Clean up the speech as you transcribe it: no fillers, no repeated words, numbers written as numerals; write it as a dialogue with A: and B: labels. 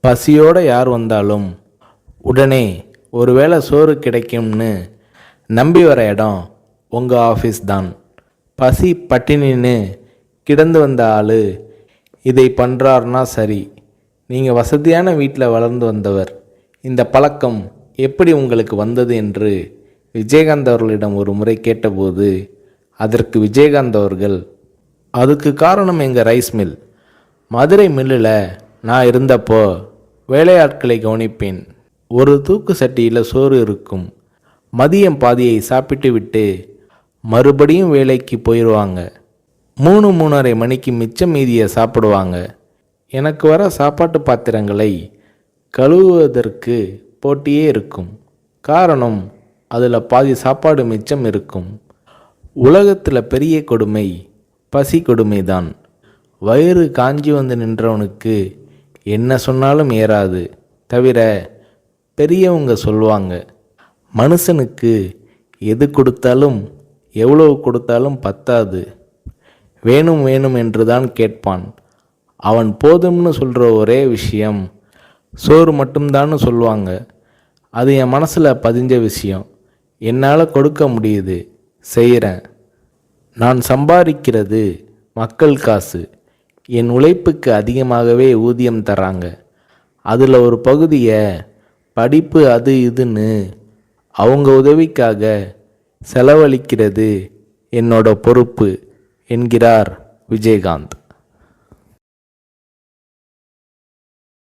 A: பசியோடு யார் வந்தாலும் உடனே ஒருவேளை சோறு கிடைக்கும்னு நம்பி வர இடம் உங்கள் ஆஃபீஸ் தான். பசி பட்டினின்னு கிடந்து வந்த ஆள் இதை பண்ணுறாருனா சரி. நீங்கள் வசதியான வீட்டில் வளர்ந்து வந்தவர். இந்த பழக்கம் எப்படி உங்களுக்கு வந்தது என்று விஜயகாந்த் அவர்களிடம் ஒரு முறை கேட்டபோது அதற்கு விஜயகாந்த் அவர்கள், அதுக்கு காரணம் எங்கள் ரைஸ் மில். மதுரை மில்லில் நான் இருந்தப்போ வேலையாட்களை கவனிப்பேன். ஒரு தூக்கு சட்டியில் சோறு இருக்கும். மதியம் பாதியை சாப்பிட்டு விட்டு மறுபடியும் வேலைக்கு போயிடுவாங்க. 3-3:30 மணிக்கு மிச்சம் மீதியை சாப்பிடுவாங்க. எனக்கு வர சாப்பாட்டு பாத்திரங்களை கழுவுவதற்கு போட்டியே இருக்கும். காரணம், அதில் பாதி சாப்பாடு மிச்சம் இருக்கும். உலகத்தில் பெரிய கொடுமை பசி கொடுமைதான். வயிறு காஞ்சி வந்து நின்றவனுக்கு என்ன சொன்னாலும் ஏறாது. தவிர பெரியவங்க சொல்லுவாங்க, மனுஷனுக்கு எது கொடுத்தாலும் எவ்வளவு கொடுத்தாலும் பத்தாது, வேணும் வேணும் என்று தான் கேட்பான். அவன் போதும்னு சொல்கிற ஒரே விஷயம் சோறு மட்டும்தான்னு சொல்லுவாங்க. அது என் மனசில் பதிஞ்ச விஷயம். என்னால் கொடுக்க முடியுது, செய்கிறேன். நான் சம்பாதிக்கிறது மக்கள் காசு. என் உழைப்புக்கு அதிகமாகவே ஊதியம் தராங்க. அதில் ஒரு பகுதியை படிப்பு அது இதுன்னு அவங்க உதவிக்காக செலவழிக்கிறது என்னோட பொறுப்பு என்கிறார் விஜயகாந்த்.